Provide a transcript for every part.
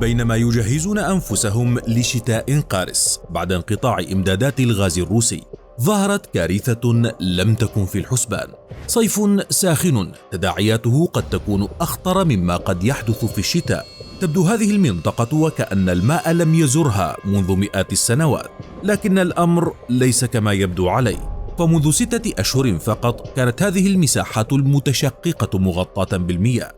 بينما يجهزون أنفسهم لشتاء قارس بعد انقطاع إمدادات الغاز الروسي، ظهرت كارثة لم تكن في الحسبان. صيف ساخن تداعياته قد تكون أخطر مما قد يحدث في الشتاء. تبدو هذه المنطقة وكأن الماء لم يزرها منذ مئات السنوات، لكن الأمر ليس كما يبدو عليه. فمنذ 6 أشهر فقط كانت هذه المساحات المتشققة مغطاة بالمياه.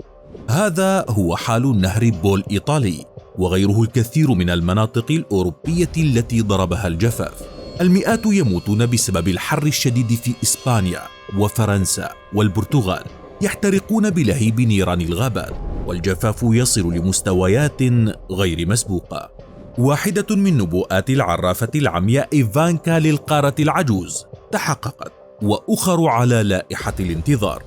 هذا هو حال النهر بو الإيطالي وغيره الكثير من المناطق الأوروبية التي ضربها الجفاف. المئات يموتون بسبب الحر الشديد في إسبانيا وفرنسا والبرتغال، يحترقون بلهيب نيران الغابات، والجفاف يصل لمستويات غير مسبوقة. واحدة من نبوءات العرافة العمياء إيفانكا للقارة العجوز تحققت، وأخر على لائحة الانتظار.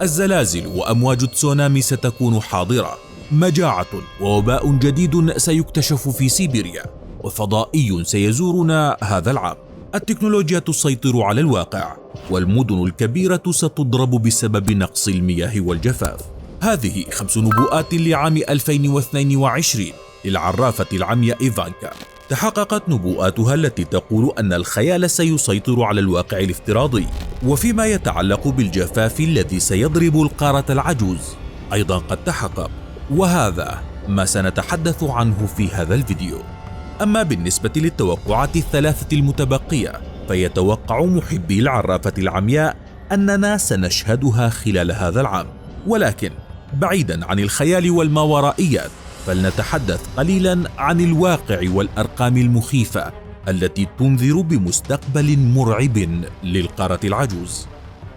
الزلازل وأمواج تسونامي ستكون حاضرة، مجاعة ووباء جديد سيكتشف في سيبيريا، وفضائي سيزورنا هذا العام. التكنولوجيا تسيطر على الواقع، والمدن الكبيرة ستضرب بسبب نقص المياه والجفاف. هذه 5 نبوءات لعام 2022 للعرافة العمياء إيفانكا. تحققت نبوءاتها التي تقول أن الخيال سيسيطر على الواقع الافتراضي. وفيما يتعلق بالجفاف الذي سيضرب القارة العجوز أيضا قد تحقق، وهذا ما سنتحدث عنه في هذا الفيديو. أما بالنسبة للتوقعات ال3 المتبقية، فيتوقع محبي العرافة العمياء أننا سنشهدها خلال هذا العام. ولكن بعيدا عن الخيال والماورائيات، فلنتحدث قليلا عن الواقع والأرقام المخيفة التي تنذر بمستقبل مرعب للقارة العجوز.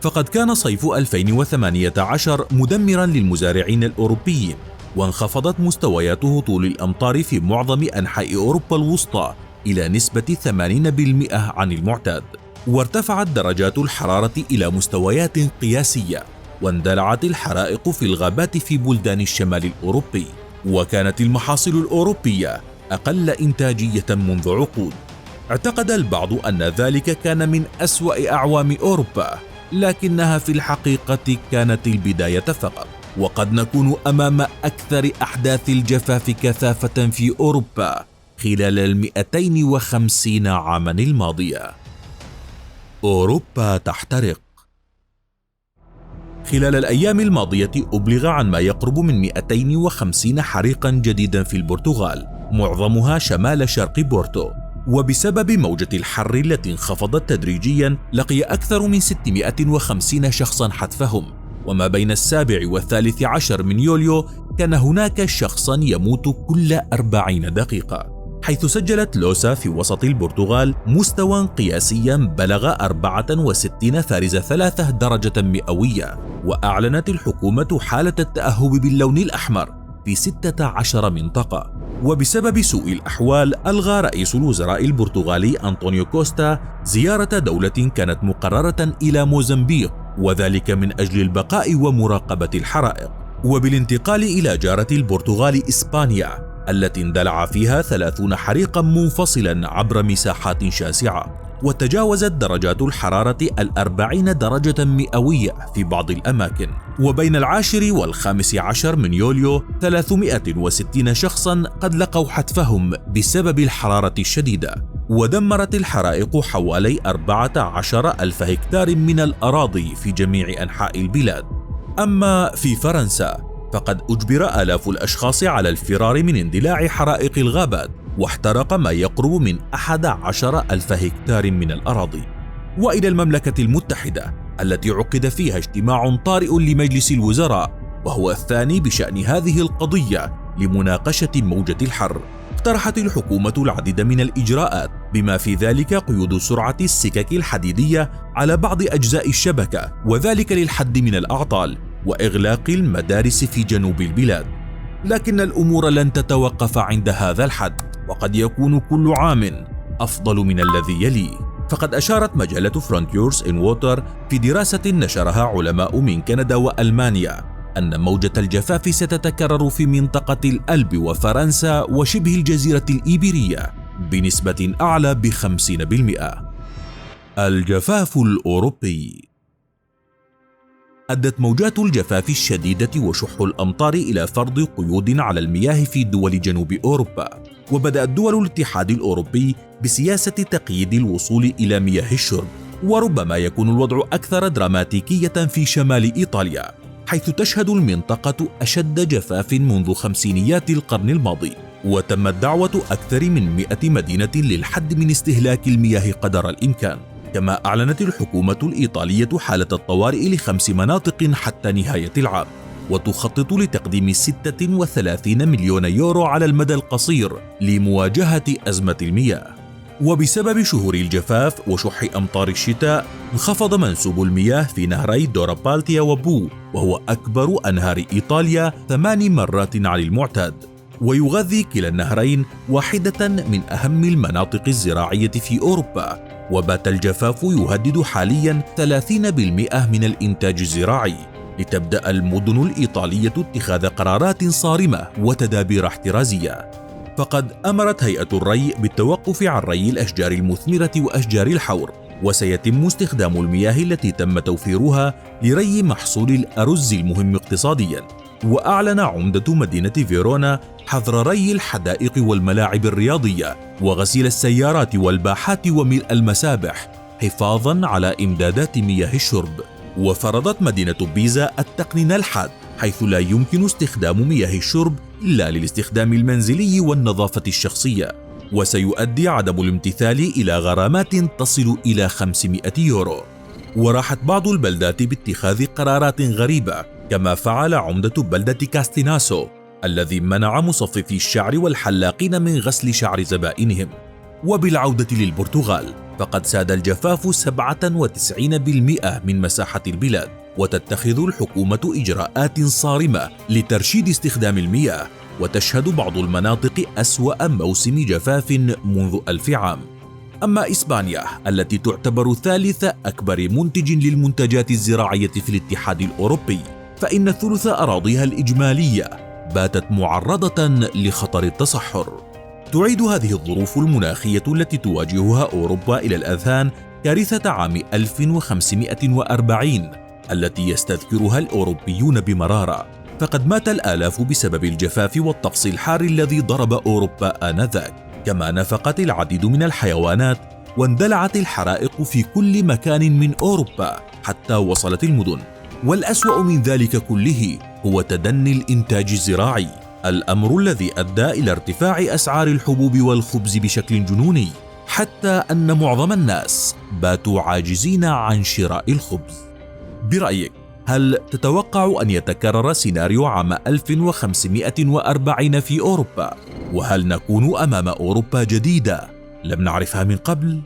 فقد كان صيف 2018 مدمرا للمزارعين الأوروبيين، وانخفضت مستويات هطول الأمطار في معظم أنحاء أوروبا الوسطى إلى نسبة 80% عن المعتاد، وارتفعت درجات الحرارة إلى مستويات قياسية، واندلعت الحرائق في الغابات في بلدان الشمال الأوروبي، وكانت المحاصيل الأوروبية أقل إنتاجية منذ عقود. اعتقد البعض أن ذلك كان من أسوأ أعوام أوروبا، لكنها في الحقيقة كانت البداية فقط، وقد نكون أمام أكثر أحداث الجفاف كثافة في أوروبا خلال 250 عاما الماضية. أوروبا تحترق. خلال الأيام الماضية أبلغ عن ما يقرب من 250 حريقا جديدا في البرتغال، معظمها شمال شرق بورتو. وبسبب موجة الحر التي انخفضت تدريجيا، لقي أكثر من 650 شخصا حتفهم. وما بين 7 و13 من يوليو كان هناك شخصا يموت كل 40 دقيقة، حيث سجلت لوسا في وسط البرتغال مستوى قياسيا بلغ 64.3 درجة مئوية. وأعلنت الحكومة حالة التأهب باللون الأحمر في 16 منطقة. وبسبب سوء الأحوال، ألغى رئيس الوزراء البرتغالي أنطونيو كوستا زيارة دولة كانت مقررة إلى موزمبيق، وذلك من أجل البقاء ومراقبة الحرائق. وبالانتقال إلى جارة البرتغال إسبانيا، التي اندلع فيها 30 حريقا منفصلا عبر مساحات شاسعة، وتجاوزت درجات الحرارة 40 درجة مئوية في بعض الأماكن. وبين 10 و15 من يوليو 360 شخصا قد لقوا حتفهم بسبب الحرارة الشديدة، ودمرت الحرائق حوالي 14,000 هكتار من الأراضي في جميع أنحاء البلاد. أما في فرنسا، فقد أجبر آلاف الأشخاص على الفرار من اندلاع حرائق الغابات، واحترق ما يقرب من 11,000 هكتار من الأراضي. وإلى المملكة المتحدة، التي عقد فيها اجتماع طارئ لمجلس الوزراء، وهو الثاني بشأن هذه القضية لمناقشة موجة الحر. اقترحت الحكومة العديد من الإجراءات، بما في ذلك قيود سرعة السكك الحديدية على بعض أجزاء الشبكة، وذلك للحد من الأعطال، وإغلاق المدارس في جنوب البلاد. لكن الأمور لن تتوقف عند هذا الحد، وقد يكون كل عام أفضل من الذي يليه. فقد أشارت مجلة فرونتيرز إن ووتر في دراسة نشرها علماء من كندا وألمانيا أن موجة الجفاف ستتكرر في منطقة الألب وفرنسا وشبه الجزيرة الإيبيرية بنسبة أعلى ب50%. الجفاف الأوروبي. أدت موجات الجفاف الشديدة وشح الأمطار إلى فرض قيود على المياه في دول جنوب أوروبا، وبدأت دول الاتحاد الأوروبي بسياسة تقييد الوصول إلى مياه الشرب. وربما يكون الوضع أكثر دراماتيكية في شمال إيطاليا، حيث تشهد المنطقة أشد جفاف منذ خمسينيات القرن الماضي، وتمت دعوة أكثر من 100 مدينة للحد من استهلاك المياه قدر الإمكان. كما أعلنت الحكومة الإيطالية حالة الطوارئ ل5 مناطق حتى نهاية العام، وتخطط لتقديم 36 مليون يورو على المدى القصير لمواجهة أزمة المياه. وبسبب شهور الجفاف وشح أمطار الشتاء، انخفض منسوب المياه في نهري دورا بالتيا وبو، وهو أكبر أنهار إيطاليا 8 مرات عن المعتاد، ويغذي كلا النهرين واحدة من أهم المناطق الزراعية في أوروبا. وبات الجفاف يهدد حاليا 30% من الإنتاج الزراعي، لتبدأ المدن الإيطالية اتخاذ قرارات صارمة وتدابير احترازية. فقد أمرت هيئة الري بالتوقف عن ري الأشجار المثمرة وأشجار الحور، وسيتم استخدام المياه التي تم توفيرها لري محصول الأرز المهم اقتصاديا. وأعلن عمدة مدينة فيرونا حظر ري الحدائق والملاعب الرياضية وغسيل السيارات والباحات وملء المسابح حفاظا على إمدادات مياه الشرب. وفرضت مدينة بيزا التقنين الحاد، حيث لا يمكن استخدام مياه الشرب إلا للاستخدام المنزلي والنظافة الشخصية، وسيؤدي عدم الامتثال إلى غرامات تصل إلى 500 يورو. وراحت بعض البلدات باتخاذ قرارات غريبة، كما فعل عمدة بلدة كاستيناسو الذي منع مصففي الشعر والحلاقين من غسل شعر زبائنهم. وبالعودة للبرتغال، فقد ساد الجفاف 97% من مساحة البلاد، وتتخذ الحكومة إجراءات صارمة لترشيد استخدام المياه، وتشهد بعض المناطق أسوأ موسم جفاف منذ 1000 عام. أما إسبانيا التي تعتبر ثالث أكبر منتج للمنتجات الزراعية في الاتحاد الأوروبي، فإن ثلث أراضيها الإجمالية باتت معرضة لخطر التصحر. تعيد هذه الظروف المناخية التي تواجهها أوروبا إلى الأذهان كارثة عام 1540 التي يستذكرها الأوروبيون بمرارة، فقد مات الآلاف بسبب الجفاف والطقس الحار الذي ضرب أوروبا آنذاك. كما نفقت العديد من الحيوانات، واندلعت الحرائق في كل مكان من أوروبا حتى وصلت المدن. والأسوأ من ذلك كله هو تدني الإنتاج الزراعي، الأمر الذي أدى إلى ارتفاع أسعار الحبوب والخبز بشكل جنوني، حتى أن معظم الناس باتوا عاجزين عن شراء الخبز. برأيك، هل تتوقع أن يتكرر سيناريو عام 1540 في أوروبا؟ وهل نكون أمام أوروبا جديدة لم نعرفها من قبل؟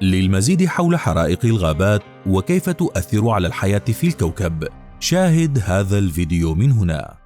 للمزيد حول حرائق الغابات وكيف تؤثر على الحياة في الكوكب، شاهد هذا الفيديو من هنا.